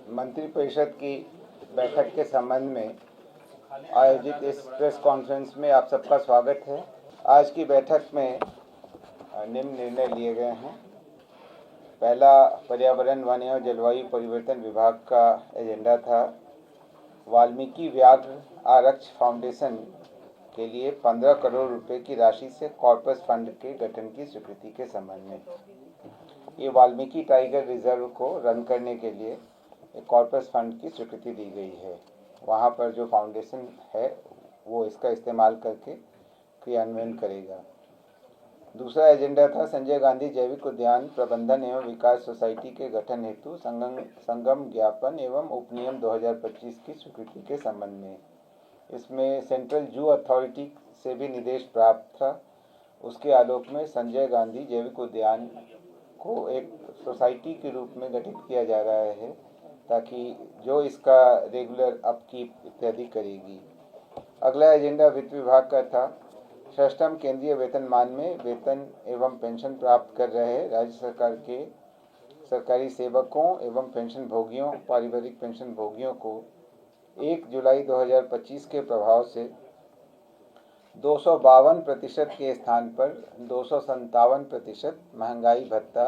मंत्रिपरिषद की बैठक के संबंध में आयोजित इस प्रेस कॉन्फ्रेंस में आप सबका स्वागत है। आज की बैठक में निम्न निर्णय लिए गए हैं। पहला, पर्यावरण, वन एवं जलवायु परिवर्तन विभाग का एजेंडा था वाल्मीकि व्याघ्र आरक्ष फाउंडेशन के लिए 15 करोड़ रुपए की राशि से कॉर्पस फंड के गठन की स्वीकृति के संबंध में। ये वाल्मीकि टाइगर रिजर्व को रन करने के लिए एक कॉर्पस फंड की स्वीकृति दी गई है। वहाँ पर जो फाउंडेशन है वो इसका इस्तेमाल करके क्रियान्वयन करेगा। दूसरा एजेंडा था संजय गांधी जैविक उद्यान प्रबंधन एवं विकास सोसाइटी के गठन हेतु संगम ज्ञापन एवं उपनियम 2025 की स्वीकृति के संबंध में। इसमें सेंट्रल जू अथॉरिटी से भी निर्देश प्राप्त था। उसके आलोक में संजय गांधी जैविक उद्यान को एक सोसाइटी के रूप में गठित किया जा रहा है ताकि जो इसका रेगुलर अपकीप इत्यादि करेगी। अगला एजेंडा वित्त विभाग का था। षष्ठम केंद्रीय वेतनमान में वेतन एवं पेंशन प्राप्त कर रहे राज्य सरकार के सरकारी सेवकों एवं पेंशन भोगियों, पारिवारिक पेंशन भोगियों को 1 जुलाई 2025 के प्रभाव से 252% के स्थान पर 257% महंगाई भत्ता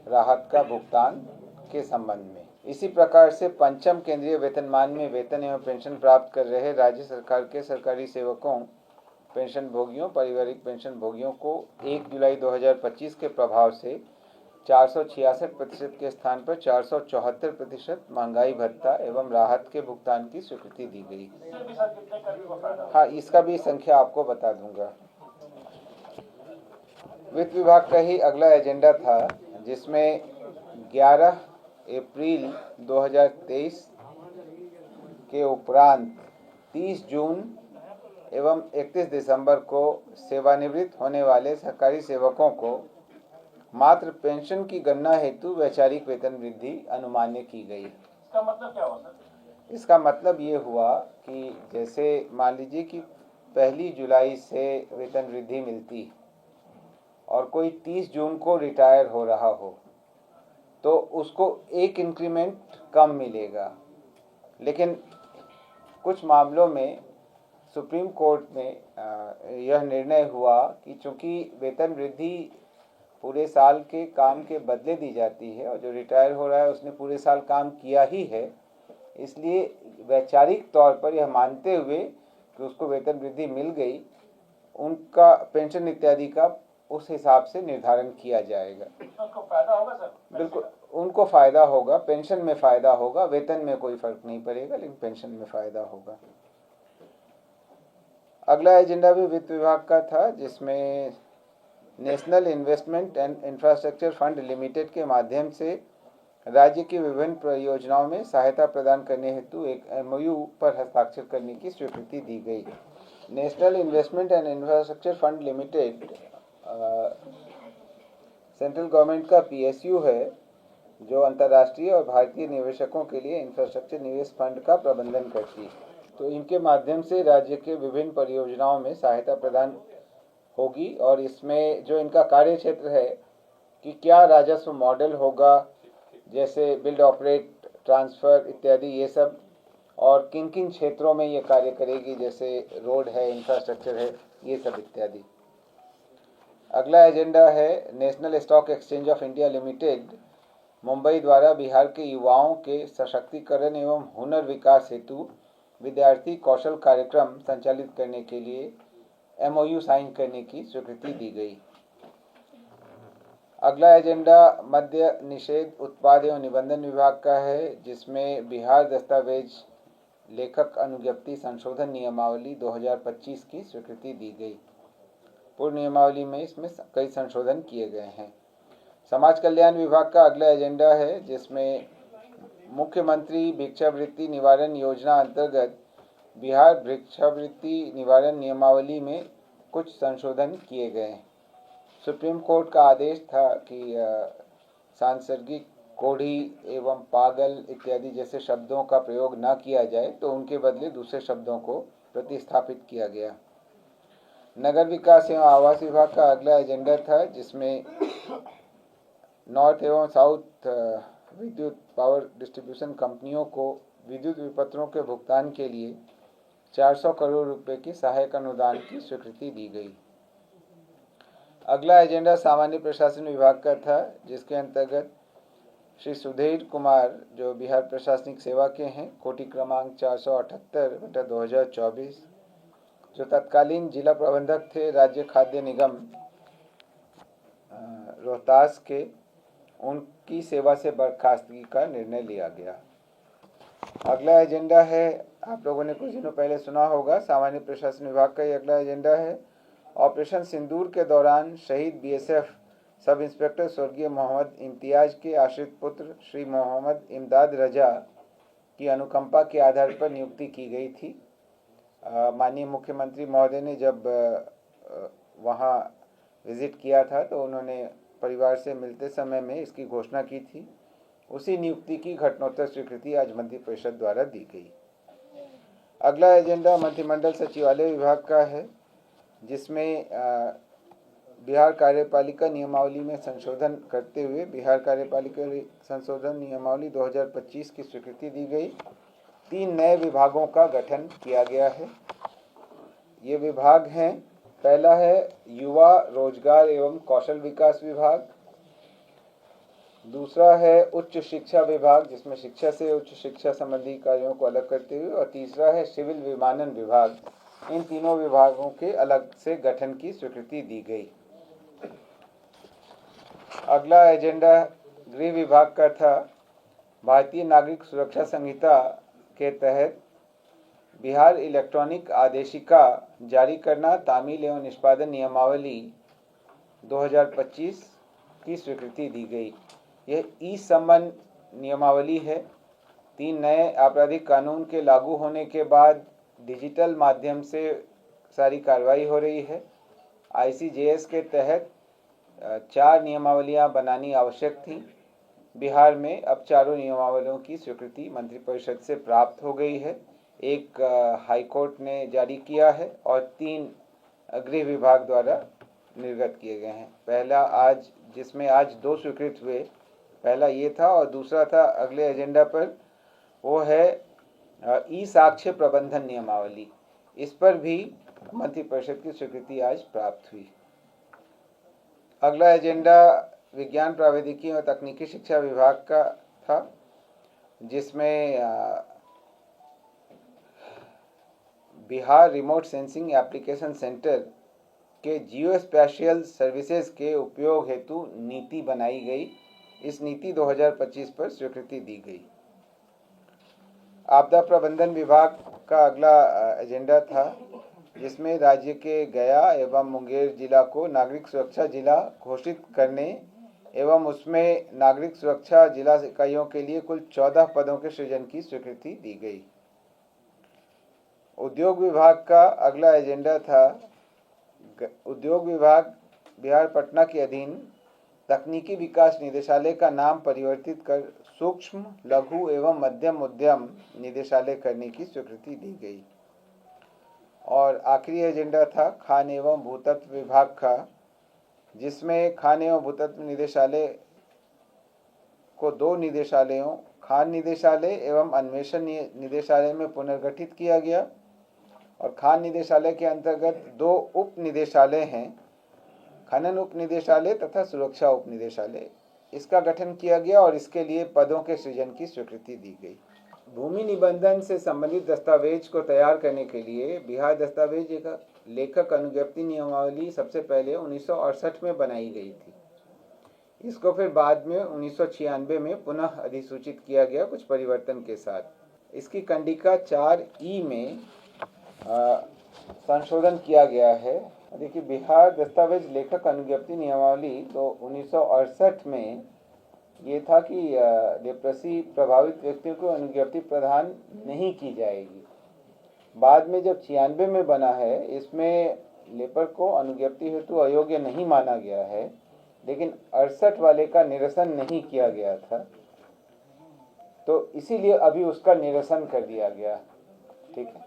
राहत का भुगतान के संबंध में। इसी प्रकार से पंचम केंद्रीय वेतनमान में वेतन एवं पेंशन प्राप्त कर रहे राज्य सरकार के सरकारी सेवकों, पेंशन भोगियों, पारिवारिक पेंशन भोगियों को 1 जुलाई 2025 के प्रभाव से 466% के स्थान पर 474% महंगाई भत्ता एवं राहत के भुगतान की स्वीकृति दी गई। हाँ, इसका भी संख्या आपको बता दूंगा। वित्त विभाग का ही अगला एजेंडा था जिसमें 11 अप्रैल 2023 के उपरांत 30 जून एवं 31 दिसंबर को सेवानिवृत्त होने वाले सरकारी सेवकों को मात्र पेंशन की गणना हेतु वैचारिक वेतन वृद्धि अनुमान्य की गई। इसका मतलब क्या हुआ सर? इसका मतलब ये हुआ कि जैसे मान लीजिए कि 1 जुलाई से वेतन वृद्धि मिलती और कोई 30 जून को रिटायर हो रहा हो तो उसको एक इंक्रीमेंट कम मिलेगा। लेकिन कुछ मामलों में सुप्रीम कोर्ट में यह निर्णय हुआ कि चूंकि वेतन वृद्धि पूरे साल के काम के बदले दी जाती है और जो रिटायर हो रहा है उसने पूरे साल काम किया ही है, इसलिए वैचारिक तौर पर यह मानते हुए कि उसको वेतन वृद्धि मिल गई, उनका पेंशन इत्यादि का उस हिसाब से निर्धारण किया जाएगा। उनको फायदा होगा सर? बिल्कुल, उनको फायदा होगा, पेंशन में फायदा होगा, वेतन में कोई फर्क नहीं पड़ेगा लेकिन पेंशन में फायदा होगा। अगला एजेंडा भी वित्त विभाग का था जिसमें national investment and infrastructure fund limited के माध्यम से राज्य की विभिन्न परियोजनाओं में सहायता प्रदान करने हेतु एक MOU पर हस्ताक्षर करने की स्वीकृति दी गई। National investment and infrastructure fund limited central government का PSU है जो अंतर्राष्ट्रीय और भारतीय निवेशकों के लिए इंफ्रास्ट्रक्चर निवेश फंड का प्रबंधन करती है। तो इनके माध्यम से राज्य के विभिन्न परियोजनाओं में सहायता प्रदान होगी और इसमें जो इनका कार्य क्षेत्र है कि क्या राजस्व मॉडल होगा, जैसे बिल्ड ऑपरेट ट्रांसफ़र इत्यादि ये सब, और किन किन क्षेत्रों में ये कार्य करेगी, जैसे रोड है, इंफ्रास्ट्रक्चर है, ये सब इत्यादि। अगला एजेंडा है national stock exchange of India limited Mumbai द्वारा बिहार के युवाओं के सशक्तिकरण एवं हुनर विकास हेतु विद्यार्थी कौशल कार्यक्रम संचालित करने के लिए MOU साइन करने की स्वीकृति दी गई। अगला एजेंडा मद्य निषेध उत्पाद एवं निबंधन विभाग का है जिसमें बिहार दस्तावेज लेखक अनुज्ञप्ति संशोधन नियमावली 2025 की स्वीकृति दी गई। पूर्व नियमावली में इसमें कई संशोधन किए गए हैं। समाज कल्याण विभाग का अगला एजेंडा है जिसमें मुख्यमंत्री भिक्षावृत्ति निवारण योजना अंतर्गत बिहार भिक्षावृत्ति निवारण नियमावली में कुछ संशोधन किए गए। सुप्रीम कोर्ट का आदेश था कि सांसर्गिक, कोढ़ी एवं पागल इत्यादि जैसे शब्दों का प्रयोग न किया जाए, तो उनके बदले दूसरे शब्दों को प्रतिस्थापित किया गया। नगर विकास एवं आवास विभाग का अगला एजेंडा था जिसमें नॉर्थ एवं साउथ विद्युत पावर डिस्ट्रीब्यूशन कंपनियों को विद्युत विपत्रों के भुगतान के लिए 400 करोड़ रुपए की सहायक अनुदान की स्वीकृति दी गई। अगला एजेंडा सामान्य प्रशासन विभाग का था, जिसके अंतर्गत श्री सुधीर कुमार जो बिहार प्रशासनिक सेवा के हैं, कोटि क्रमांक 478/2024, जो तत्कालीन जिला प्रबंधक थे राज्य खाद्य निगम रोहतास के, उनकी सेवा से बर्खास्तगी का निर्णय लिया गया। अगला एजेंडा है, आप लोगों ने कुछ दिनों पहले सुना होगा, सामान्य प्रशासन विभाग का ही अगला एजेंडा है। ऑपरेशन सिंदूर के दौरान शहीद बीएसएफ सब इंस्पेक्टर स्वर्गीय मोहम्मद इम्तियाज के आश्रित पुत्र श्री मोहम्मद इमदाद रजा की अनुकंपा के आधार पर नियुक्ति की गई थी। माननीय मुख्यमंत्री महोदय ने जब वहां विजिट किया था तो उन्होंने परिवार से मिलते समय में इसकी घोषणा की थी। उसी नियुक्ति की घटनोत्तर स्वीकृति आज मंत्रिपरिषद द्वारा दी गई। अगला एजेंडा मंत्रिमंडल सचिवालय विभाग का है, जिसमें बिहार कार्यपालिका नियमावली में संशोधन करते हुए बिहार कार्यपालिका संशोधन नियमावली 2025 की स्वीकृति दी गई। 3 नए विभागों का गठन किया गया है। ये विभाग हैं, पहला है युवा रोजगार एवं कौशल विकास विभाग, दूसरा है उच्च शिक्षा विभाग जिसमें शिक्षा से उच्च शिक्षा संबंधी कार्यों को अलग करते हुए, और तीसरा है सिविल विमानन विभाग। इन तीनों विभागों के अलग से गठन की स्वीकृति दी गई। अगला एजेंडा गृह विभाग का था। भारतीय नागरिक सुरक्षा संहिता के तहत बिहार इलेक्ट्रॉनिक आदेशिका जारी करना, तामील एवं निष्पादन नियमावली 2025 की स्वीकृति दी गई। यह ई सम्मन नियमावली है। 3 नए आपराधिक कानून के लागू होने के बाद डिजिटल माध्यम से सारी कार्रवाई हो रही है। आईसीजेएस के तहत 4 नियमावलियां बनानी आवश्यक थी। बिहार में अब चारों नियमावलियों की स्वीकृति मंत्रिपरिषद से प्राप्त हो गई है। एक हाईकोर्ट ने जारी किया है और 3 गृह विभाग द्वारा निर्गत किए गए हैं। पहला आज, जिसमें आज 2 स्वीकृत हुए, पहला ये था और दूसरा था अगले एजेंडा पर, वो है ई साक्ष्य प्रबंधन नियमावली। इस पर भी मंत्रिपरिषद की स्वीकृति आज प्राप्त हुई। अगला एजेंडा विज्ञान प्रौद्योगिकी और तकनीकी शिक्षा विभाग का था, जिसमें Bihar remote sensing application centre के जियो स्पेशियल सर्विसेज के उपयोग हेतु नीति बनाई गई। इस नीति 2025 पर स्वीकृति दी गई। आपदा प्रबंधन विभाग का अगला एजेंडा था, जिसमें राज्य के गया एवं मुंगेर जिला को नागरिक सुरक्षा जिला घोषित करने एवं उसमें नागरिक सुरक्षा जिला इकाइयों के लिए कुल 14 पदों के सृजन की स्वीकृति दी गई। उद्योग विभाग का अगला एजेंडा था, उद्योग विभाग बिहार पटना के अधीन तकनीकी विकास निदेशालय का नाम परिवर्तित कर सूक्ष्म लघु एवं मध्यम उद्यम निदेशालय करने की स्वीकृति दी गई। और आखिरी एजेंडा था खान एवं भूतत्व विभाग का, जिसमें खान एवं भूतत्व निदेशालय को 2 निदेशालयों, खान निदेशालय एवं अन्वेषण निदेशालय में पुनर्गठित किया गया। और खान निदेशालय के अंतर्गत 2 उप निदेशालय हैं, खनन उप निदेशालय तथा सुरक्षा उप निदेशालय। इसका गठन किया गया और इसके लिए पदों के सृजन की स्वीकृति दी गई। भूमि निबंधन से संबंधित दस्तावेज को तैयार करने के लिए बिहार दस्तावेज लेखक अनुज्ञप्ति नियमावली सबसे पहले 1968 में बनाई गई थी। इसको फिर बाद में 1996 में पुनः अधिसूचित किया गया कुछ परिवर्तन के साथ। इसकी कंडिका 4E में संशोधन किया गया है। देखिए, बिहार दस्तावेज लेखक अनुज्ञप्ति नियमावली तो 1968 में ये था कि लेप्रोसी प्रभावित व्यक्तियों को अनुज्ञप्ति प्रदान नहीं की जाएगी। बाद में जब 96 में बना है, इसमें लेपर को अनुज्ञप्ति हेतु अयोग्य नहीं माना गया है, लेकिन 68 वाले का निरसन नहीं किया गया था, तो इसीलिए अभी उसका निरसन कर दिया गया। ठीक है,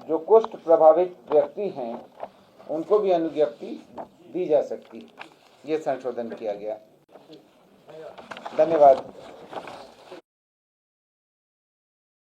जो कुष्ठ प्रभावित व्यक्ति हैं उनको भी अनुज्ञप्ति दी जा सकती, ये संशोधन किया गया। धन्यवाद।